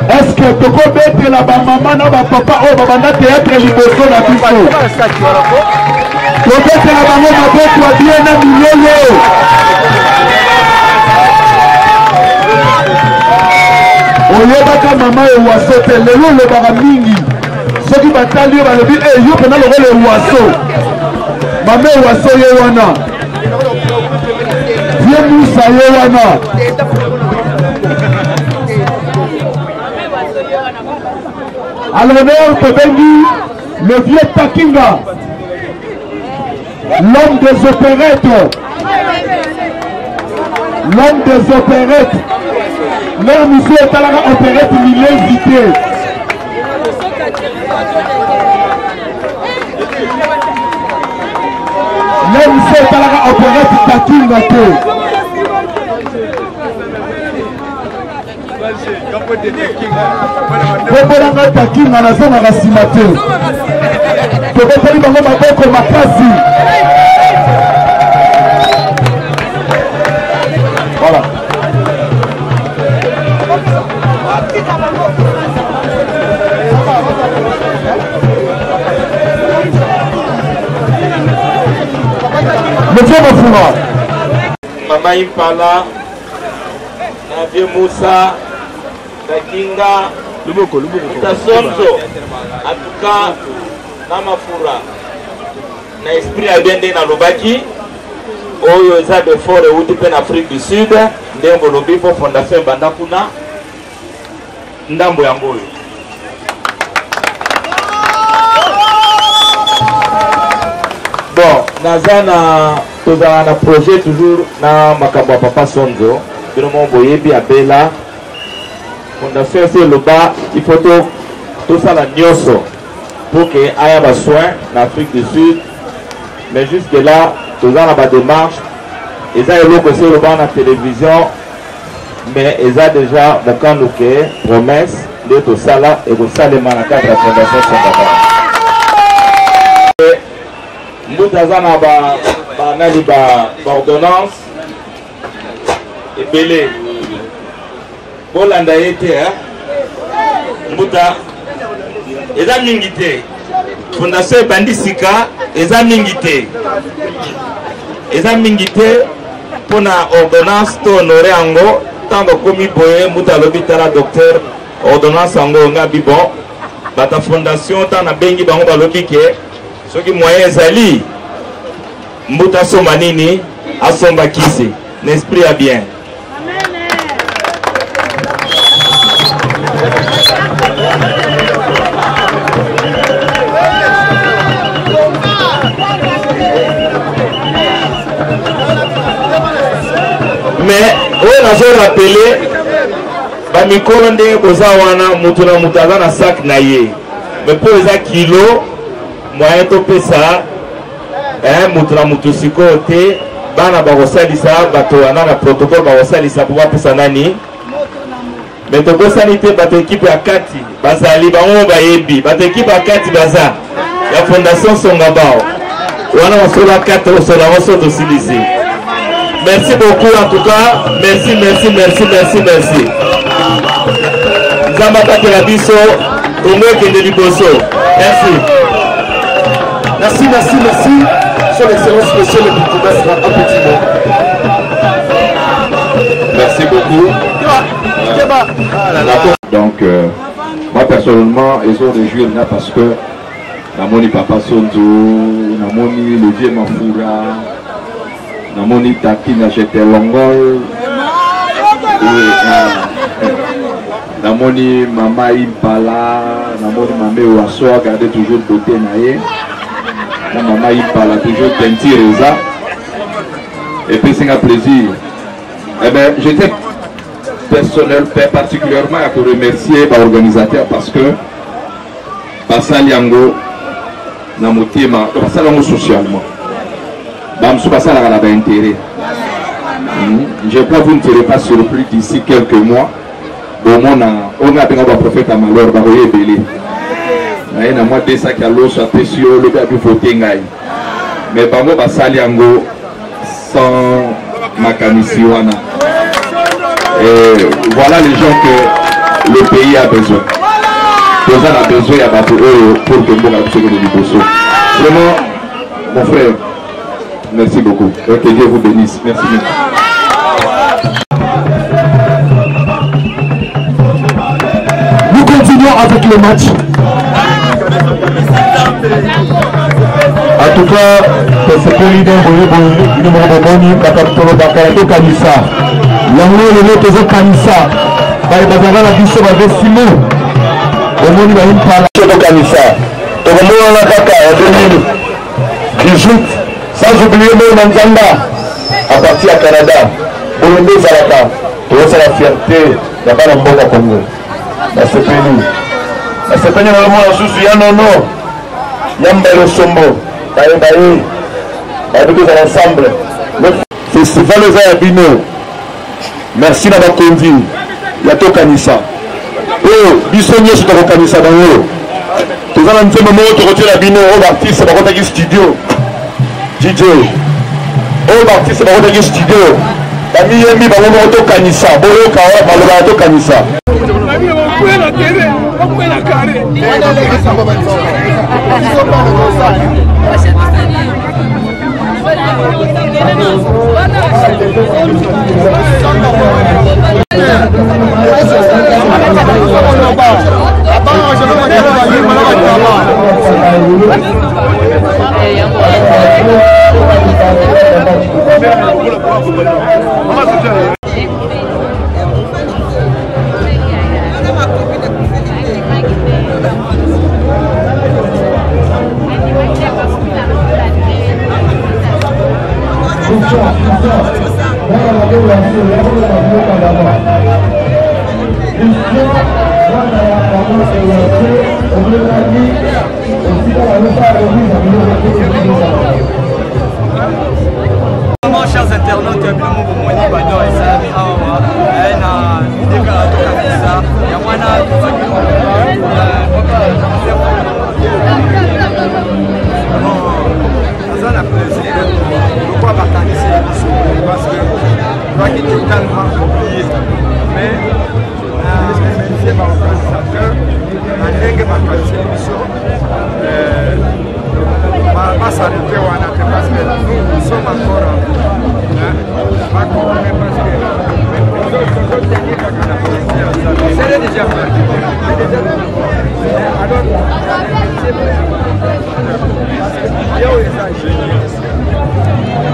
Est-ce que tu peux mettre la maman ou papa ou papa théâtre liboso na biso? Tu peux mettre la maman mabetu a bien na milolo. Oyebaka mama ewaso te lelo lobaka mingi. Soki batali balobi yo pena lokola ewaso. Mama ewaso ye wana. Vie Musa ye wana. À l'honneur Tobengi, le vieux Takinga, l'homme des opérettes, l'homme des opérettes, leur musée est à la opérette, il est invité. Leur musée est à la opérette Takinga. Kobolanga Takinga na zona rasima te. Tokopeli bango maboko makasi. Voilà. Monsieur Mafuma. Mama Impala, Navie Musa, Takinga, Mutasonzo, en tout cas, Namafura, na esprit à bien na Lobaki, Oyo eza de fort et Outi en Afrique du Sud, Ndembo Lobi pour Fondation Bandakuna, Ndambo Yangoyo. Bon, Nazana, tous un projet toujours na Makamba Papa Sonzo, de mon boyebi à Bella. Fondation c'est le bas, il faut tout ça la nyoso pour qu'il y ait des soins en Afrique du Sud. Mais jusque là, tout ça la démarche, ils ont aussi le bas dans la télévision, mais ils ont déjà mon canouquet, promesse de tout ça là et tout ça les manacas de la Fondation Sangaba. Nous avons une ordonnance et belé. Bolanda été, Mouta, Eza Mingite, Fondation Bandisika, Eza Mingite, Eza Mingite, pour la ordonnance, to honoré Ango, tant de commis boye, Mouta l'hôpital docteur, ordonnance Ango, nga bibon, bata fondation, tant na bengi bango balobike, ce qui moyen zali, Mouta Somanini, Asomba Kisi, l'esprit a bien. Mais on a rappelé ba mikolo ndenge koza wana mutu na mutu aza na sac na ye mais pour eza kilo moyen to pesa mutu na mutu sikoyo te bana bakosalisa bato wana na protocole bakosalisa po bapesa nani mais tokosani te bato ekipe ya kati bazali bango bayebi bato ekipe ya kati baza ya Fondation Songabao wana basola kati osola moso tosilisi. Merci beaucoup en tout cas. Merci, merci, merci, merci, merci. Zambata Kelabiso, Congo Kendeliboso. Merci. Merci, merci, merci. Son Excellence, monsieur le bourgmestre, un petit mot. Merci beaucoup. Donc, moi personnellement, ils ont réjoui là parce que Namoni Papa Sonzo, Namoni le vieux Mafura, Namoni Takinga j'étais Longol, Namoni Mama Impala, Namoni Mamé Ouasso, regardez toujours beauté naïe, Mama Impala toujours Tenti Reza, et puis c'est un plaisir. Eh bien, j'étais personnel, particulièrement à remercier l'organisateur parce que Basaliango, Namotema, Basaliango socialement. Je pas intérêt. Je crois que vous ne serez pas surpris d'ici quelques mois. On a un prophète à malheur, Baroye Belé. Il y a moi des sacs à l'eau, soit précieux, le gars du voté. Mais Bango Basaliango, sans Makanisiwana. Et voilà les gens que le pays a besoin. Nous avons besoin pour que nous puissions nous Liboso. Vraiment, mon frère, merci beaucoup. Et que Dieu vous bénisse. Merci beaucoup. Nous continuons avec le match. En tout cas, c'est pour l'idée de numéro de Moni, Bakatoro Bakarato Kanissa. L'anglais, le mot de Kanissa. Bazanga la biso avec Simon. Au Moni, il y a une parole de Kanissa. Et au moment où on a kaka en 2018, sans oublier le Manzanda, à partir à Canada, au Londres Zalaka, c'est la fierté, il n'y a pas d'emboka Congo. C'est fini. C'est fini dans le monde, il y a non, non. Il y a un bel sombo. Ensemble. Le festival de Zabino. Merci d'avoir conduit. Il y a tout Kanissa. Oh, Bissonnier, c'est un Kanissa dans l'eau. Tu vas dans un moment où tu retiens la bino, oh, l'artiste, c'est pas contre studio. DJ. Oh, l'artiste, c'est pas contre studio. La mi-yemi, bah, on a tout Kanissa. Oh, Kawa, bah, on a tout Kanissa. Chers internautes, il y a bien mon moni bador et salami awa. Il y a une idée comme ça. Il y a moins la plaisir. Pourquoi partager parce que je crois qu'il est totalement oublié. Mais remercier par l'organisateur, la langue m'a qualifié l'émission. Pas s'arrêter ou en attendre parce que nous sommes encore pas compris parce que c'est déjà alors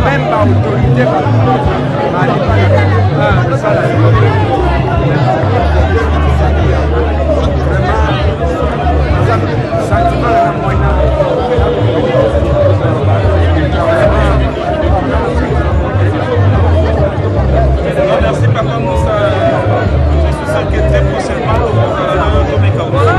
même par autorité merci Papa Moussa. Je suis sûr que très prochainement, voilà,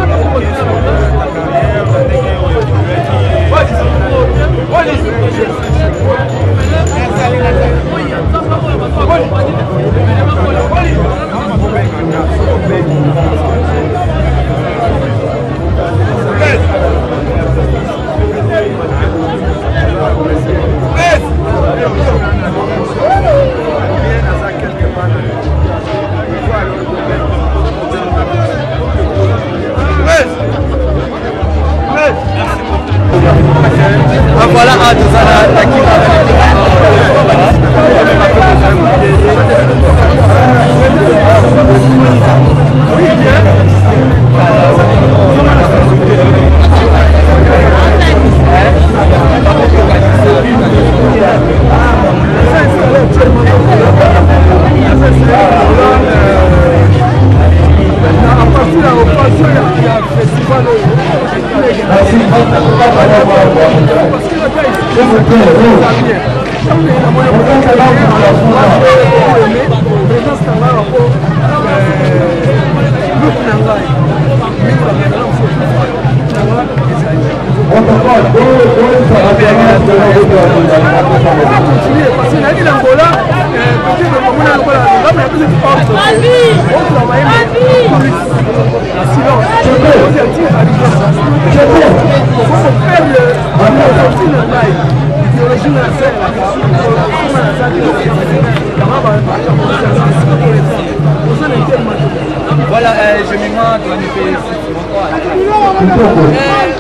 Voilà, je me demande, tu vas nous payer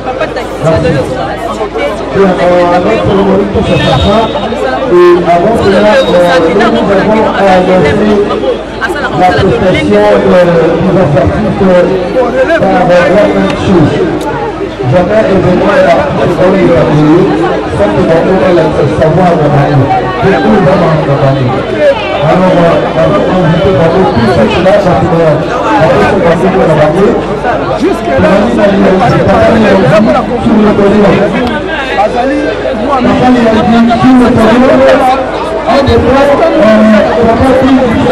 papa, tu as donné au sang la santé. Jamais événement est appris sans que le savoir de la vie. Beaucoup de gens ont travaillé. Alors, on a invité dans le plus de cela, parce que on peut se passer pour la vie. Jusqu'à là, on a dit sur le podium. On a dit sur le podium. En des fois, on n'a pas pu dire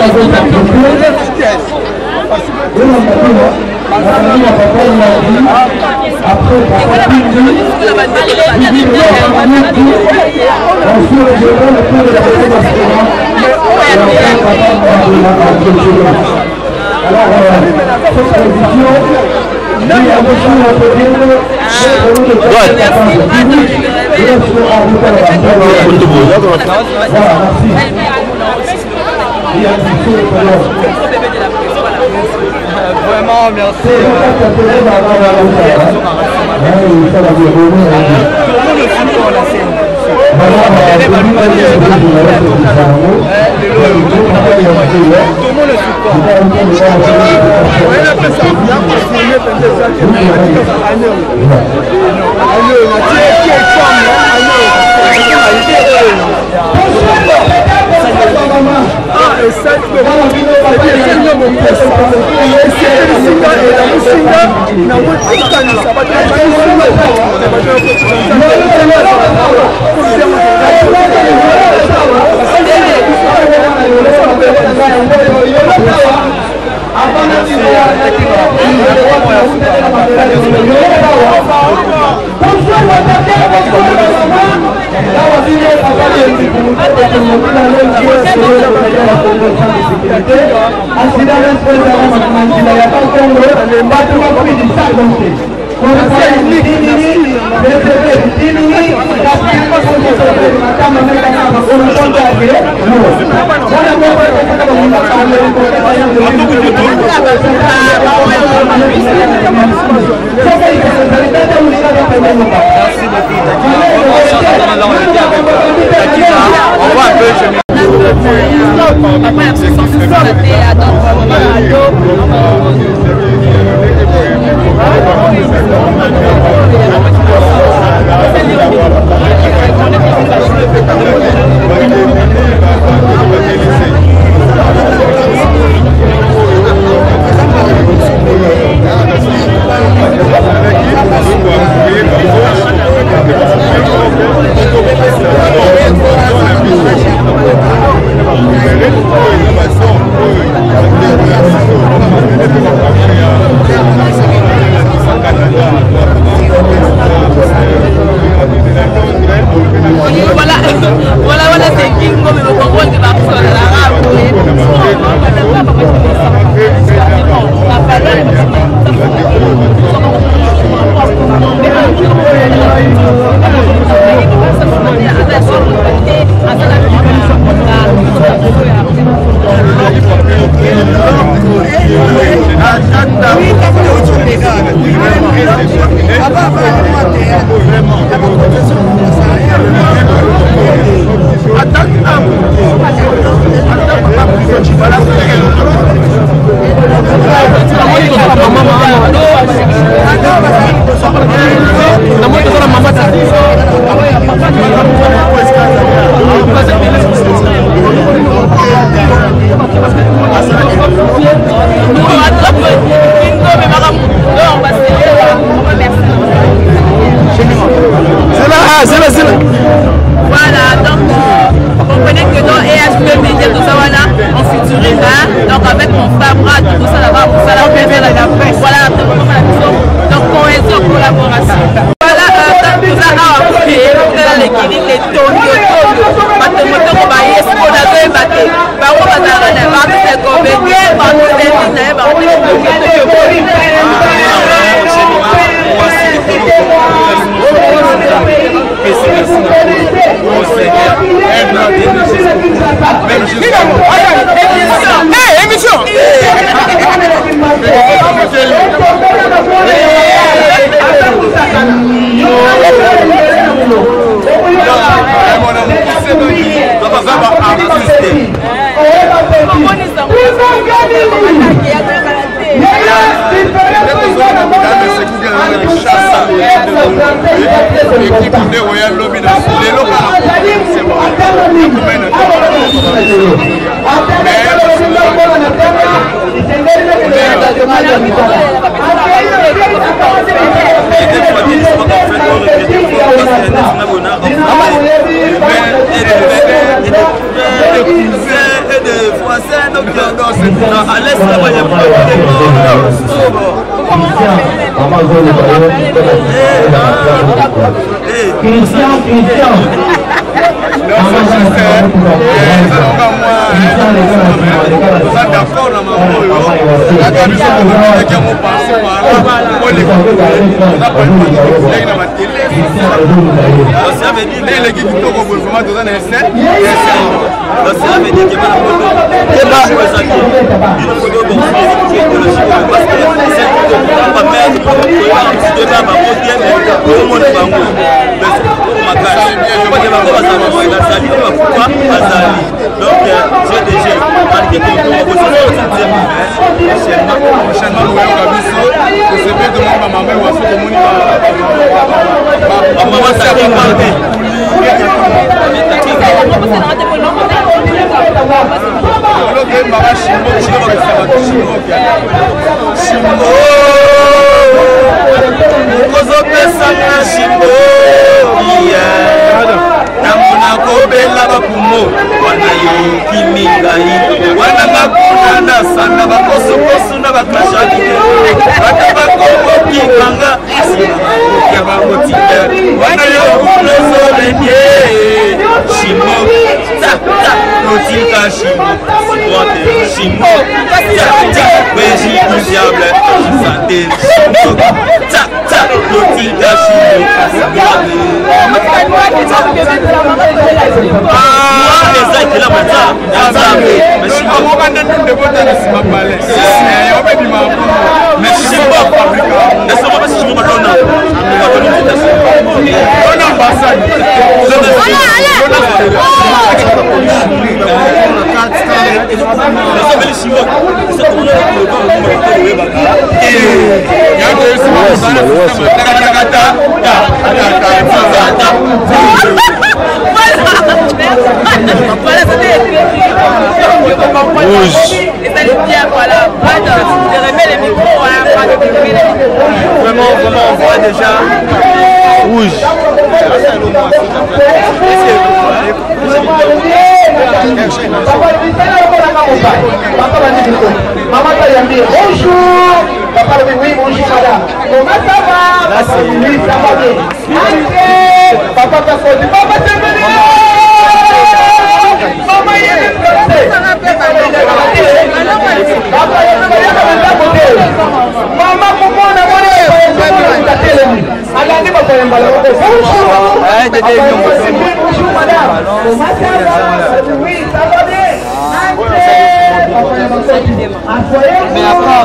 Vraiment, merci. Voilà, donc vous comprenez que dans EHP Média, tout ça, voilà, on futurise, hein, donc avec mon frère, tout ça là-bas, pour ça, la presse, voilà, équipe de Royal Lobby dans les locaux. C'est bon. Vraiment, on voit déjà rouge. Bonjour. Papa dit oui, bonjour madame. Comment ça va? Papa dit oui, ça va bien. Papa dit papa c'est venu. Maman il est blessé. Maman comment on a volé? Bonjour madame. Comment ça va? Oui, ça va bien. Mais après,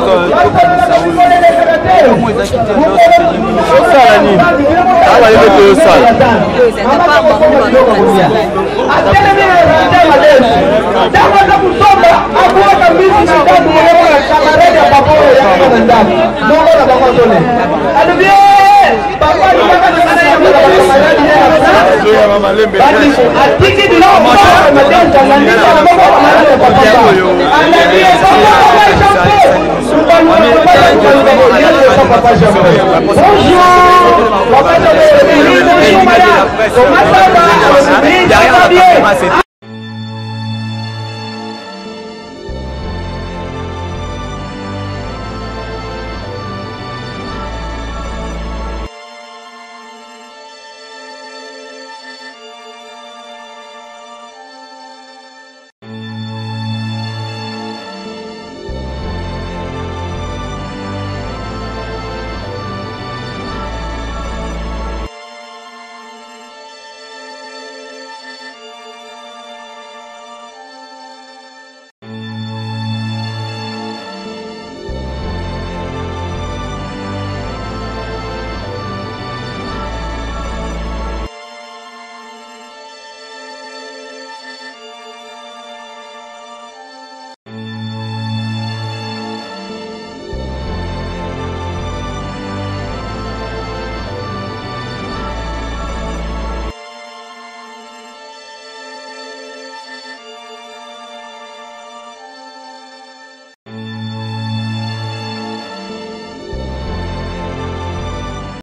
bonjour,